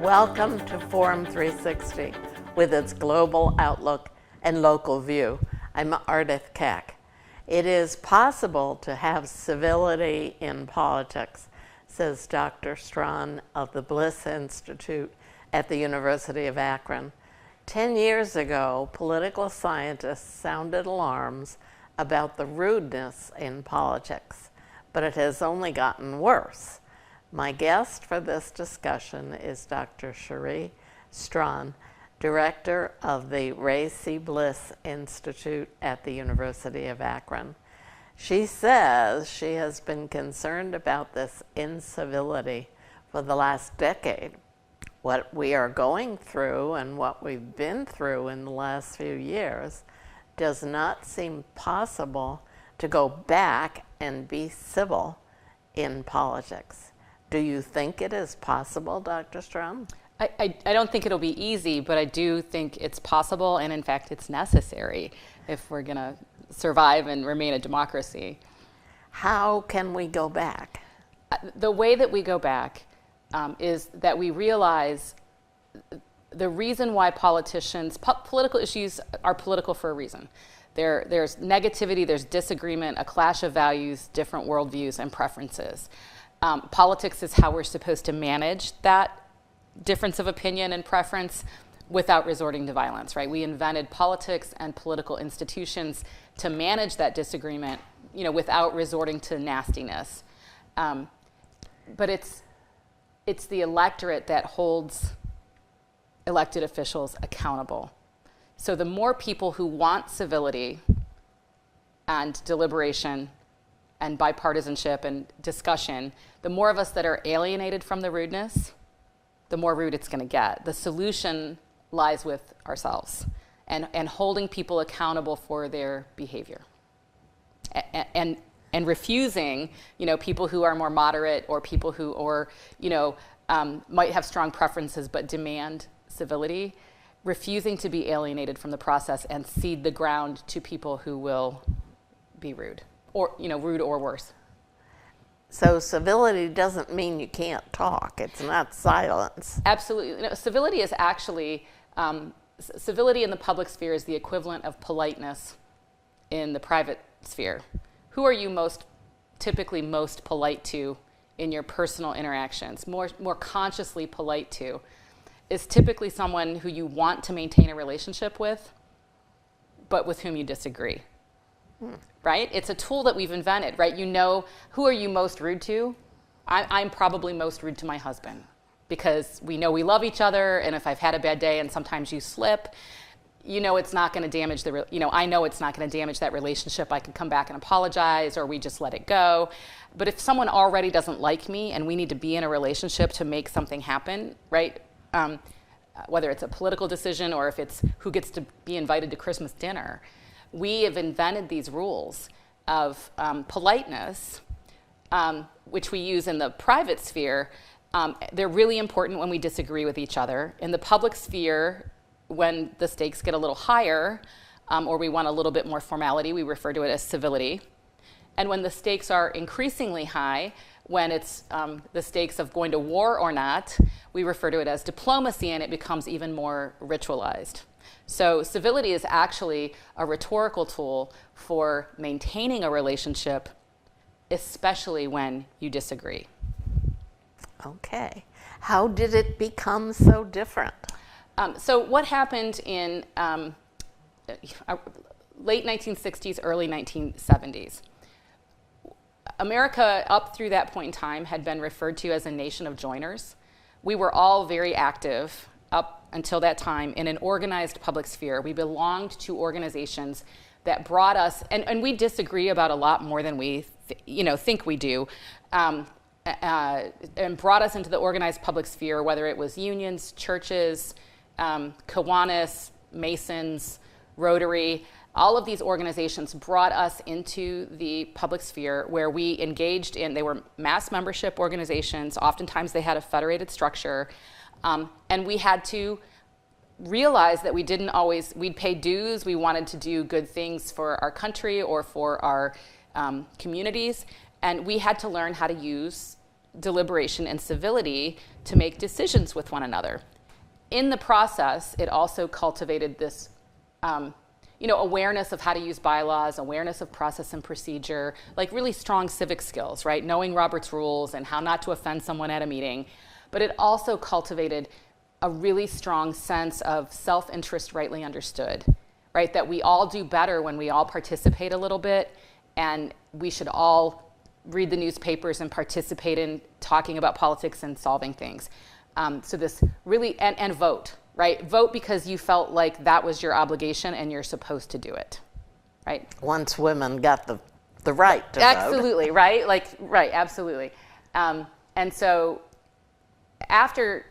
Welcome to Forum 360 with its global outlook and local view. I'm Ardith Keck. It is possible to have civility in politics, says Dr. Strawn of the Bliss Institute at the University of Akron. 10 years ago, political scientists sounded alarms about the rudeness in politics, but it has only gotten worse. My guest for this discussion is Dr. Cherie Strawn, director of the Ray C. Bliss Institute at the University of Akron. She says she has been concerned about this incivility for the last decade. What we are going through and what we've been through in the last few years does not seem possible to go back and be civil in politics. Do you think it is possible, Dr. Strawn? I don't think it'll be easy, but I do think it's possible, and in fact, it's necessary if we're going to survive and remain a democracy. How can we go back? The way that we go back is that we realize the reason why political issues are political for a reason. There's negativity, there's disagreement, a clash of values, different worldviews, and preferences. Politics is how we're supposed to manage that difference of opinion and preference without resorting to violence, right? We invented politics and political institutions to manage that disagreement, without resorting to nastiness. But it's the electorate that holds elected officials accountable. So the more people who want civility and deliberation and bipartisanship and discussion, the more of us that are alienated from the rudeness, the more rude it's going to get. The solution lies with ourselves and holding people accountable for their behavior. And refusing, people who are more moderate or people who might have strong preferences but demand civility, refusing to be alienated from the process and cede the ground to people who will be rude. Or, rude or worse. So civility doesn't mean you can't talk. It's not silence. Absolutely. Civility is actually, civility in the public sphere is the equivalent of politeness in the private sphere. Who are you typically most polite to in your personal interactions, more consciously polite to, is typically someone who you want to maintain a relationship with, but with whom you disagree. Right? It's a tool that we've invented, right? Who are you most rude to? I'm probably most rude to my husband because we know we love each other, and if I've had a bad day and sometimes you slip, it's not going to damage I know it's not going to damage that relationship. I can come back and apologize, or we just let it go. But if someone already doesn't like me and we need to be in a relationship to make something happen, right? Whether it's a political decision or if it's who gets to be invited to Christmas dinner, we have invented these rules of politeness, which we use in the private sphere. They're really important when we disagree with each other. In the public sphere, when the stakes get a little higher, or we want a little bit more formality, we refer to it as civility. And when the stakes are increasingly high, when it's the stakes of going to war or not, we refer to it as diplomacy, and it becomes even more ritualized. So civility is actually a rhetorical tool for maintaining a relationship, especially when you disagree. Okay. How did it become so different? So what happened in late 1960s, early 1970s? America, up through that point in time, had been referred to as a nation of joiners. We were all very active up until that time in an organized public sphere. We belonged to organizations that brought us, and we disagree about a lot more than we think we do, and brought us into the organized public sphere, whether it was unions, churches, Kiwanis, Masons, Rotary. All of these organizations brought us into the public sphere where we engaged in, they were mass membership organizations. Oftentimes they had a federated structure. And we had to realized that we'd pay dues, we wanted to do good things for our country or for our communities, and we had to learn how to use deliberation and civility to make decisions with one another. In the process, it also cultivated this awareness of how to use bylaws, awareness of process and procedure, like really strong civic skills, right? Knowing Robert's rules and how not to offend someone at a meeting. But it also cultivated a really strong sense of self-interest rightly understood, right? That we all do better when we all participate a little bit, and we should all read the newspapers and participate in talking about politics and solving things. So this really, and vote, right? Vote because you felt like that was your obligation and you're supposed to do it, right? Once women got the right to vote. Absolutely, right? Right, absolutely. And so after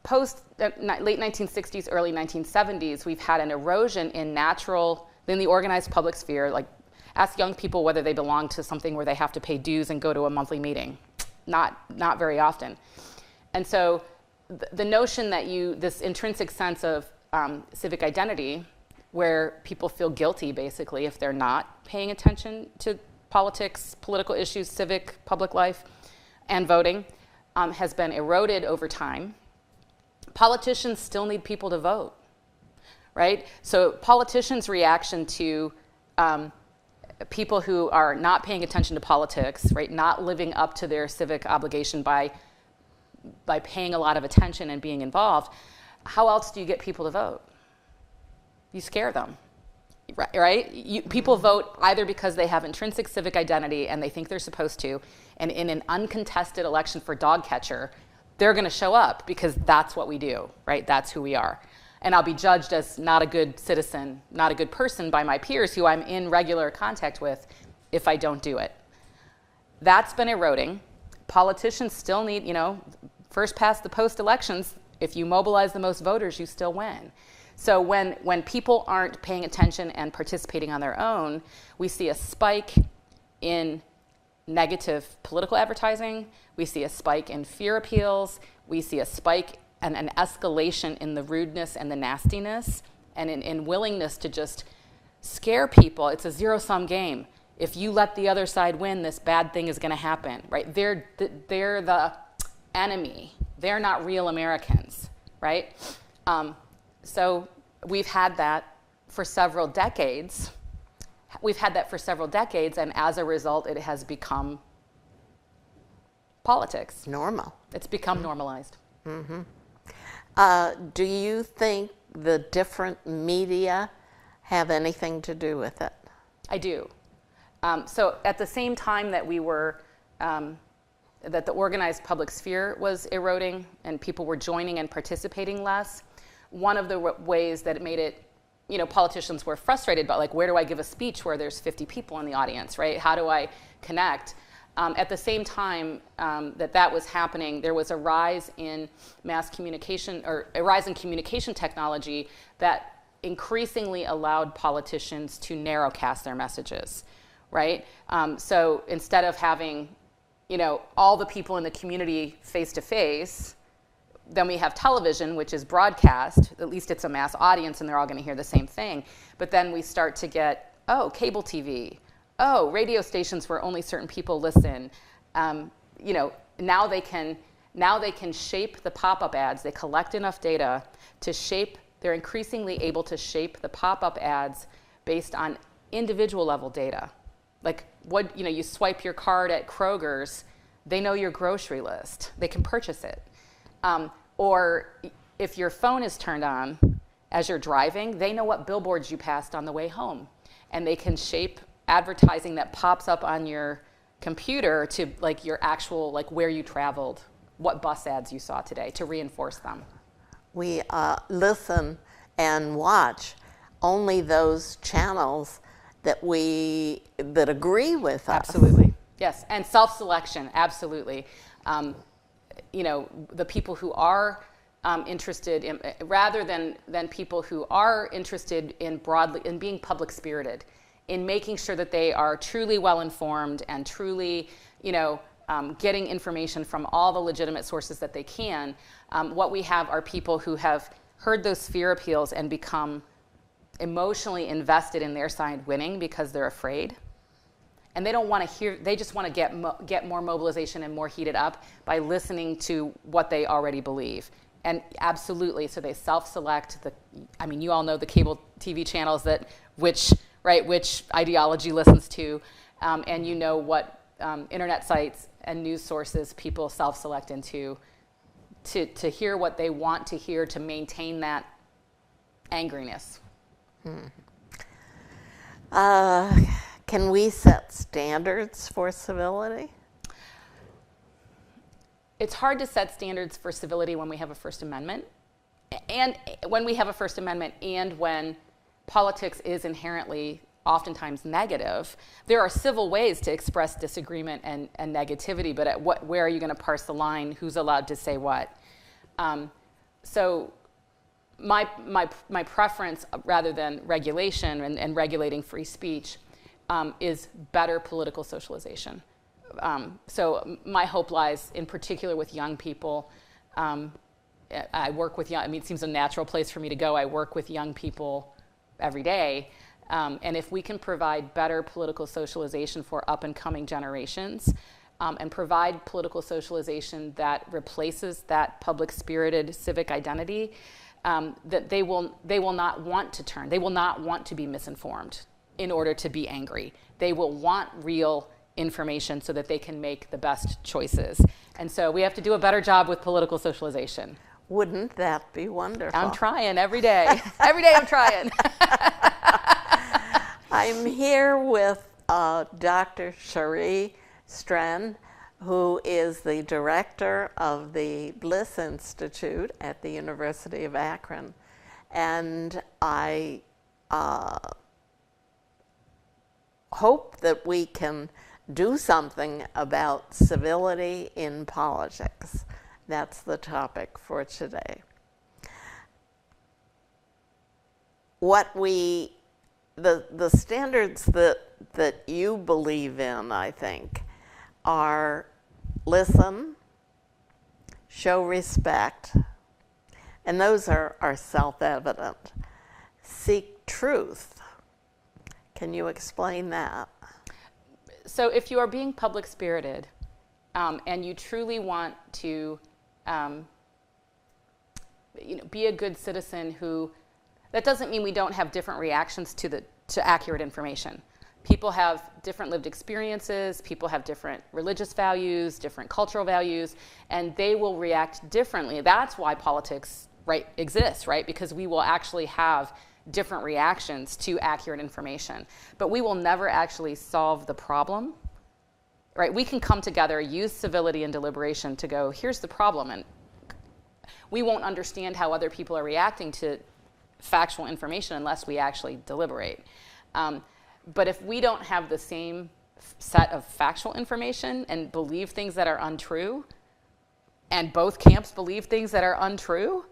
late 1960s, early 1970s, we've had an erosion in the organized public sphere. Like, ask young people whether they belong to something where they have to pay dues and go to a monthly meeting. Not very often. And so the notion that this intrinsic sense of civic identity, where people feel guilty, basically, if they're not paying attention to politics, political issues, civic, public life, and voting, has been eroded over time. Politicians still need people to vote, right? So politicians' reaction to people who are not paying attention to politics, right, not living up to their civic obligation by paying a lot of attention and being involved, how else do you get people to vote? You scare them, right? People vote either because they have intrinsic civic identity and they think they're supposed to, and in an uncontested election for dog catcher, they're going to show up because that's what we do, right? That's who we are. And I'll be judged as not a good citizen, not a good person by my peers who I'm in regular contact with if I don't do it. That's been eroding. Politicians still need, first past the post elections, if you mobilize the most voters, you still win. So when people aren't paying attention and participating on their own, we see a spike in negative political advertising, we see a spike in fear appeals, we see a spike and an escalation in the rudeness and the nastiness, and in willingness to just scare people. It's a zero-sum game. If you let the other side win, this bad thing is going to happen, right? They're the enemy. They're not real Americans, right? So we've had that for several decades. And as a result, it has become politics. Normal. It's become normalized. Mm-hmm. Do you think the different media have anything to do with it? I do. So at the same time that that the organized public sphere was eroding and people were joining and participating less, one of the ways that it made it, politicians were frustrated about, like, where do I give a speech where there's 50 people in the audience, right? How do I connect? At the same time that was happening, there was a rise in mass communication, or a rise in communication technology that increasingly allowed politicians to narrowcast their messages, right? So instead of having, all the people in the community face to face, then we have television, which is broadcast. At least it's a mass audience and they're all going to hear the same thing. But then we start to get, cable TV. Radio stations where only certain people listen. Now they can shape the pop-up ads. They collect enough data to shape. They're increasingly able to shape the pop-up ads based on individual level data. Like you swipe your card at Kroger's, they know your grocery list. They can purchase it. Or if your phone is turned on as you're driving, they know what billboards you passed on the way home, and they can shape advertising that pops up on your computer to your actual, where you traveled, what bus ads you saw today, to reinforce them. We listen and watch only those channels that agree with us. Absolutely, yes, and self-selection, absolutely. The people who are interested in, rather than people who are interested in being public spirited, in making sure that they are truly well-informed and truly, getting information from all the legitimate sources that they can. What we have are people who heard those sphere appeals and become emotionally invested in their side winning because they're afraid. And they don't want to hear, they just want to get more mobilization and more heated up by listening to what they already believe. And absolutely, so they self-select you all know the cable TV channels that which ideology listens to, and you know what internet sites and news sources people self-select into to hear what they want to hear to maintain that angriness. Can we set standards for civility? It's hard to set standards for civility when we have a First Amendment, and when we have a First Amendment, and when politics is inherently oftentimes negative. There are civil ways to express disagreement and negativity, but where are you going to parse the line? Who's allowed to say what? So my preference, rather than regulation and regulating free speech, is better political socialization. So my hope lies in particular with young people. I work with young, it seems a natural place for me to go. I work with young people every day. And if we can provide better political socialization for up and coming generations, and provide political socialization that replaces that public spirited civic identity, that they will not want to turn. They will not want to be misinformed in order to be angry. They will want real information so that they can make the best choices. And so we have to do a better job with political socialization. Wouldn't that be wonderful? I'm trying every day. Every day I'm trying. I'm here with Dr. Cherie Stren, who is the director of the Bliss Institute at the University of Akron. And I hope that we can do something about civility in politics. That's the topic for today. The standards that you believe in, I think, are listen, show respect, and those are self-evident. Seek truth. Can you explain that? So if you are being public-spirited and you truly want to be a good citizen that doesn't mean we don't have different reactions to accurate information. People have different lived experiences, people have different religious values, different cultural values, and they will react differently. That's why politics exists, right? Because we will actually have different reactions to accurate information. But we will never actually solve the problem, right? We can come together, use civility and deliberation to go, here's the problem, and we won't understand how other people are reacting to factual information unless we actually deliberate. But if we don't have the same set of factual information and believe things that are untrue, and both camps believe things that are untrue,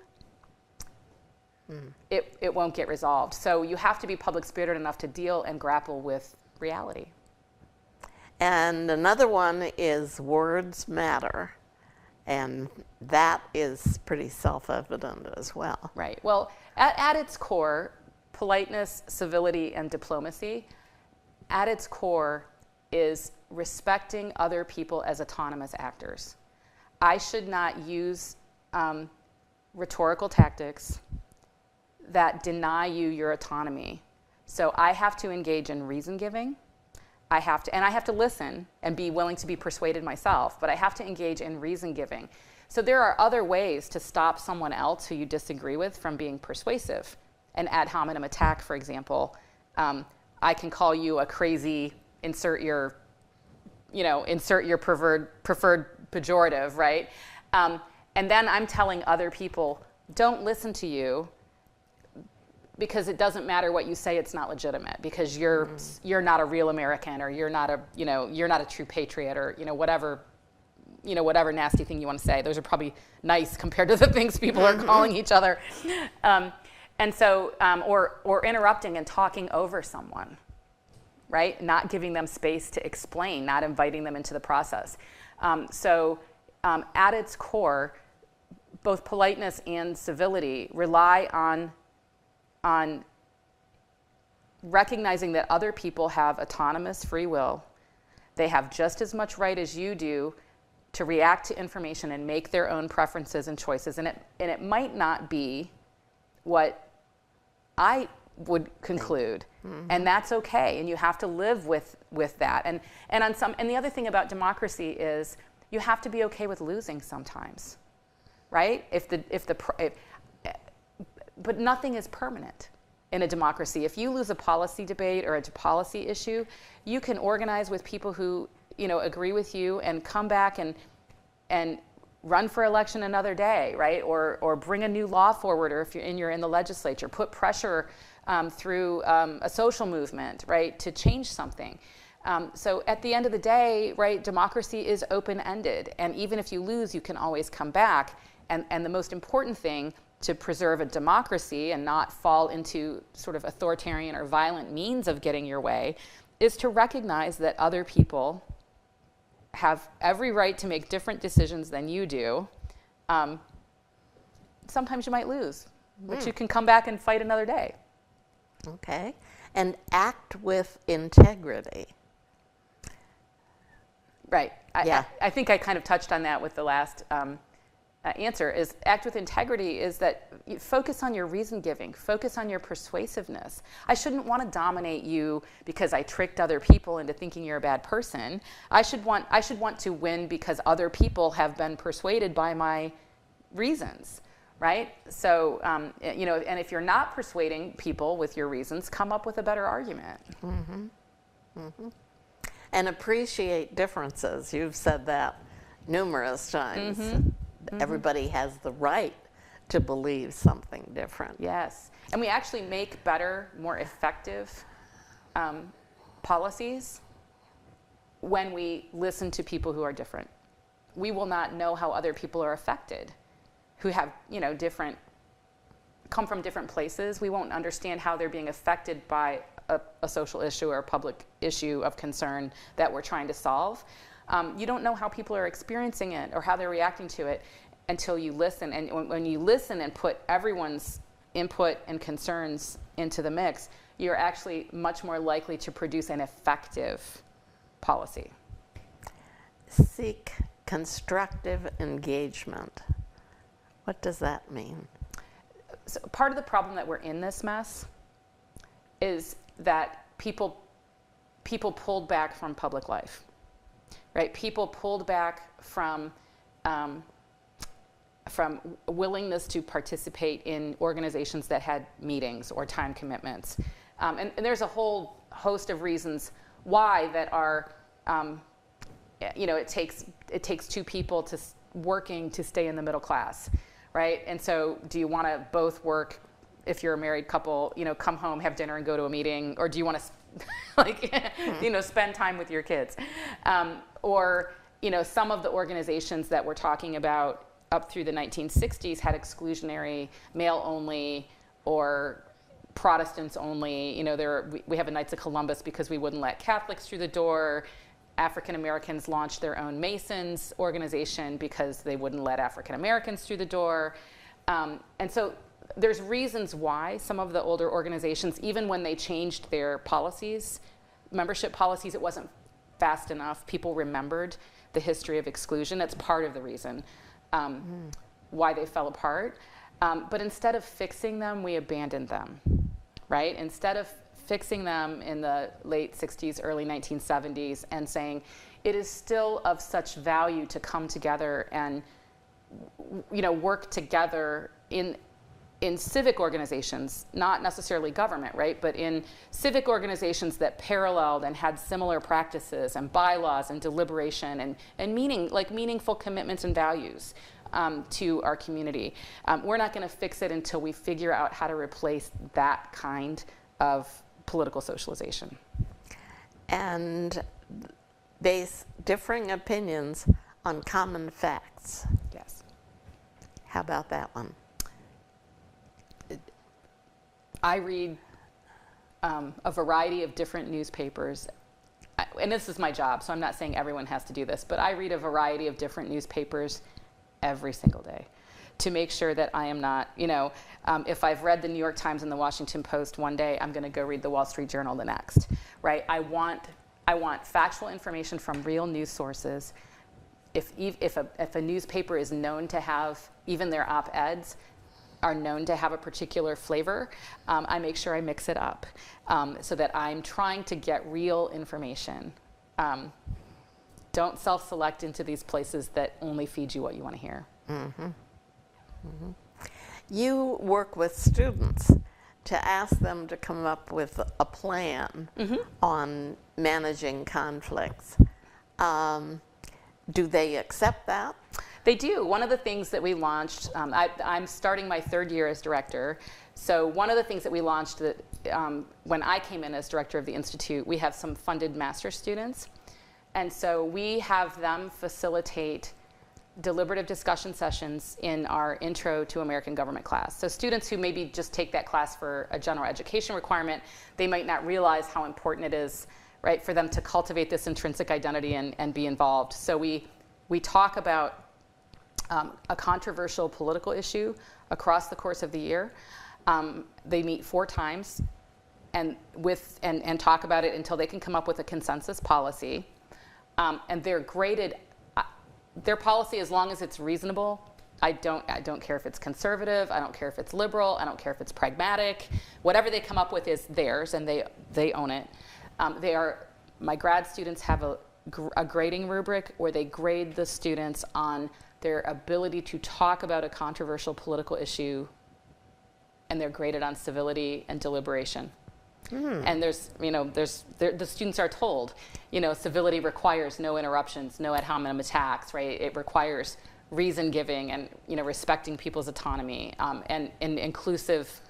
it won't get resolved. So you have to be public-spirited enough to deal and grapple with reality. And another one is words matter. And that is pretty self-evident as well. Right. Well, at its core, politeness, civility, and diplomacy, at its core is respecting other people as autonomous actors. I should not use rhetorical tactics that deny you your autonomy. So I have to engage in reason giving. I have to listen and be willing to be persuaded myself, but I have to engage in reason giving. So there are other ways to stop someone else who you disagree with from being persuasive. An ad hominem attack, for example. I can call you a crazy, insert your preferred pejorative, right? And then I'm telling other people, don't listen to you because it doesn't matter what you say, it's not legitimate because you're not a real American, or you're not a true patriot, or whatever nasty thing you want to say. Those are probably nice compared to the things people are calling each other. And so, or interrupting and talking over someone, right? Not giving them space to explain, not inviting them into the process. At its core, both politeness and civility rely on recognizing that other people have autonomous free will. They have just as much right as you do to react to information and make their own preferences and choices. And it might not be what I would conclude. Mm-hmm. And that's okay. And you have to live with that. And the other thing about democracy is you have to be okay with losing sometimes, right? But nothing is permanent in a democracy. If you lose a policy debate or a policy issue, you can organize with people who, agree with you and come back and run for election another day, right? Or bring a new law forward, or if you're in the legislature, put pressure through a social movement, right, to change something. So at the end of the day, right, democracy is open-ended, and even if you lose, you can always come back. And the most important thing to preserve a democracy and not fall into sort of authoritarian or violent means of getting your way is to recognize that other people have every right to make different decisions than you do. Sometimes you might lose, but you can come back and fight another day. Okay. And act with integrity. Right. Yeah. I think I kind of touched on that with the last answer. Is act with integrity is that you focus on your reason giving, focus on your persuasiveness. I shouldn't want to dominate you because I tricked other people into thinking you're a bad person. I should want to win because other people have been persuaded by my reasons, right? So and if you're not persuading people with your reasons, come up with a better argument. Mm-hmm. Mm-hmm. And appreciate differences. You've said that numerous times. Mm-hmm. Everybody has the right to believe something different. Yes. And we actually make better, more effective policies when we listen to people who are different. We will not know how other people are affected, who have, come from different places. We won't understand how they're being affected by a social issue or a public issue of concern that we're trying to solve. You don't know how people are experiencing it or how they're reacting to it until you listen. And when you listen and put everyone's input and concerns into the mix, you're actually much more likely to produce an effective policy. Seek constructive engagement. What does that mean? So part of the problem that we're in this mess is that people pulled back from public life, right? People pulled back from willingness to participate in organizations that had meetings or time commitments. And there's a whole host of reasons why that are, it takes two people working to stay in the middle class, right? And so do you want to both work if you're a married couple, come home, have dinner, and go to a meeting? Or do you want to, spend time with your kids? Or some of the organizations that we're talking about up through the 1960s had exclusionary, male-only, or Protestants only. We have a Knights of Columbus because we wouldn't let Catholics through the door. African Americans launched their own Masons organization because they wouldn't let African Americans through the door. And so there's reasons why some of the older organizations, even when they changed their policies, membership policies, it wasn't fast enough. People remembered the history of exclusion. That's part of the reason why they fell apart. But instead of fixing them, we abandoned them, right? Instead of fixing them in the late 60s, early 1970s, and saying it is still of such value to come together and work together in civic organizations, not necessarily government, right? But in civic organizations that paralleled and had similar practices and bylaws and deliberation and meaningful commitments and values to our community. We're not going to fix it until we figure out how to replace that kind of political socialization. And base differing opinions on common facts. Yes. How about that one? I read a variety of different newspapers, and this is my job, so I'm not saying everyone has to do this, but I read a variety of different newspapers every single day to make sure that I am not, if I've read the New York Times and the Washington Post one day, I'm going to go read the Wall Street Journal the next, right? I want factual information from real news sources. If a newspaper is known to have, even their op-eds are known to have a particular flavor, I make sure I mix it up so that I'm trying to get real information. Don't self-select into these places that only feed you what you want to hear. Mm-hmm. Mm-hmm. You work with students to ask them to come up with a plan on managing conflicts. Do they accept that? They do. One of the things that we launched, I'm starting my 3rd year as director, so one of the things that we launched that, when I came in as director of the Institute, we have some funded master's students, and so we have them facilitate deliberative discussion sessions in our Intro to American Government class. So students who maybe just take that class for a general education requirement, they might not realize how important it is, right, for them to cultivate this intrinsic identity and be involved. So we talk about a controversial political issue across the course of the year. They meet 4 times and talk about it until they can come up with a consensus policy. And they're graded. Their policy, as long as it's reasonable, I don't care if it's conservative, I don't care if it's liberal, I don't care if it's pragmatic. Whatever they come up with is theirs, and they own it. My grad students have a grading rubric where they grade the students on their ability to talk about a controversial political issue, and they're graded on civility and deliberation. And the students are told, civility requires no interruptions, no ad hominem attacks, right? It requires reason giving and, respecting people's autonomy, and inclusive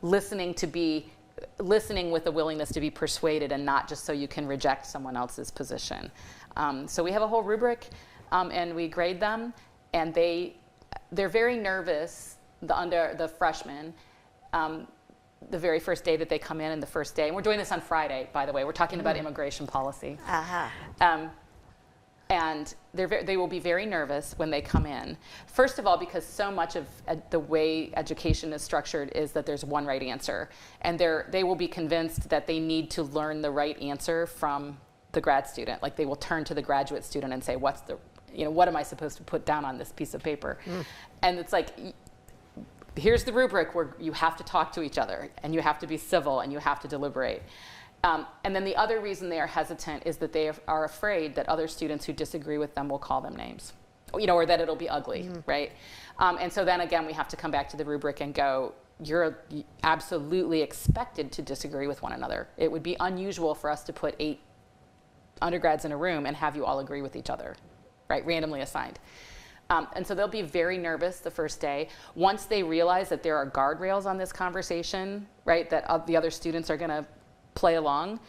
listening with a willingness to be persuaded and not just so you can reject someone else's position. So we have a whole rubric, and we grade them, and they're very nervous, the freshmen, the very first day that they come in, and the first day, and we're doing this on Friday, by the way. We're talking about immigration policy. And they will be very nervous when they come in. First of all, because so much of the way education is structured is that there's one right answer. And they will be convinced that they need to learn the right answer from the grad student. Like, they will turn to the graduate student and say, what am I supposed to put down on this piece of paper? And it's like, here's the rubric where you have to talk to each other, and you have to be civil, and you have to deliberate. And then the other reason they are hesitant is that they are afraid that other students who disagree with them will call them names, or that it'll be ugly, right? And so then again, we have to come back to the rubric and go, you're absolutely expected to disagree with one another. It would be unusual for us to put 8 undergrads in a room and have you all agree with each other, right? Randomly assigned. And so they'll be very nervous the first day. Once they realize that there are guardrails on this conversation, right, that the other students are going to play along,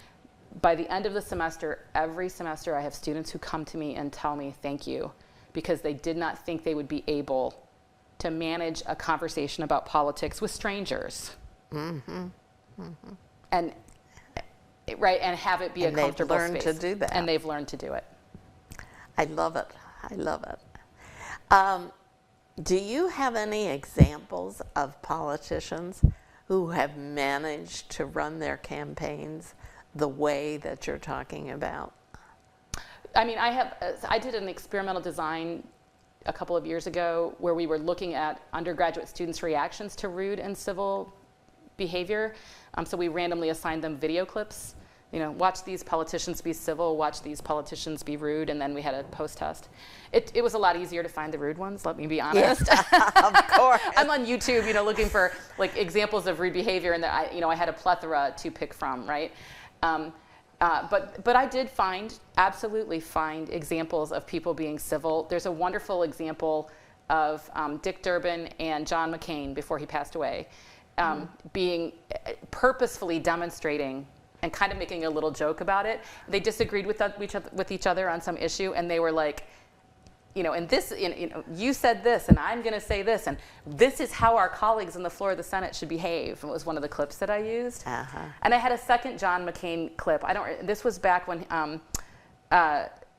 by the end of the semester, every semester I have students who come to me and tell me thank you, because they did not think they would be able to manage a conversation about politics with strangers. And right, and have it be a comfortable space. And they've learned to do that. And they've learned to do it. I love it. I love it. Do you have any examples of politicians who have managed to run their campaigns the way that you're talking about? I mean, I did an experimental design a couple of years ago where we were looking at undergraduate students' reactions to rude and civil behavior. So we randomly assigned them video clips. Watch these politicians be civil, watch these politicians be rude, and then we had a post-test. It was a lot easier to find the rude ones, let me be honest. Yeah, of course. I'm on YouTube, looking for examples of rude behavior, and I had a plethora to pick from, right? But I did absolutely find examples of people being civil. There's a wonderful example of Dick Durbin and John McCain before he passed away, being purposefully demonstrating and kind of making a little joke about it. They disagreed with each other on some issue, and they were like, and this, you said this, and I'm going to say this, and this is how our colleagues on the floor of the Senate should behave. It was one of the clips that I used. And I had a second John McCain clip. This was back when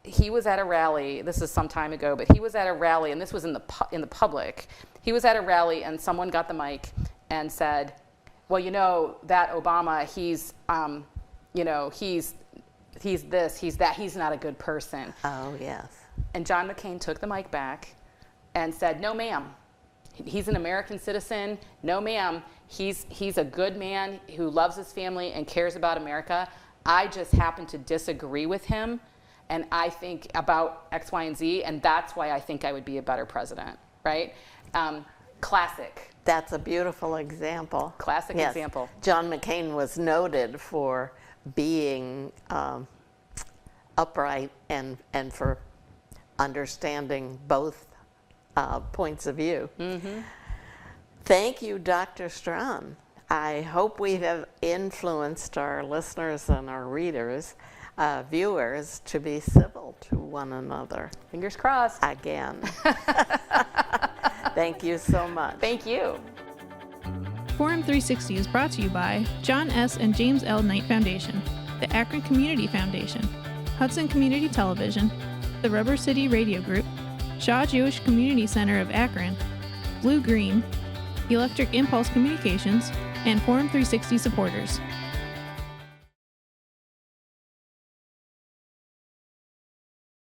he was at a rally. This is some time ago, but he was at a rally, and this was in the public. He was at a rally, and someone got the mic and said, "Well, that Obama, he's this, he's that, he's not a good person." Oh, yes. And John McCain took the mic back and said, "No, ma'am. He's an American citizen. No, ma'am. He's a good man who loves his family and cares about America. I just happen to disagree with him, and I think about X, Y, and Z, and that's why I think I would be a better president," right? Classic. That's a beautiful example. Classic Yes. example. John McCain was noted for being upright and for understanding both points of view. Mm-hmm. Thank you, Dr. Strawn. I hope we have influenced our listeners and our readers, viewers, to be civil to one another. Fingers crossed. Again. Thank you so much. Thank you. Forum 360 is brought to you by John S. and James L. Knight Foundation, the Akron Community Foundation, Hudson Community Television, the Rubber City Radio Group, Shaw Jewish Community Center of Akron, Blue Green, Electric Impulse Communications, and Forum 360 supporters.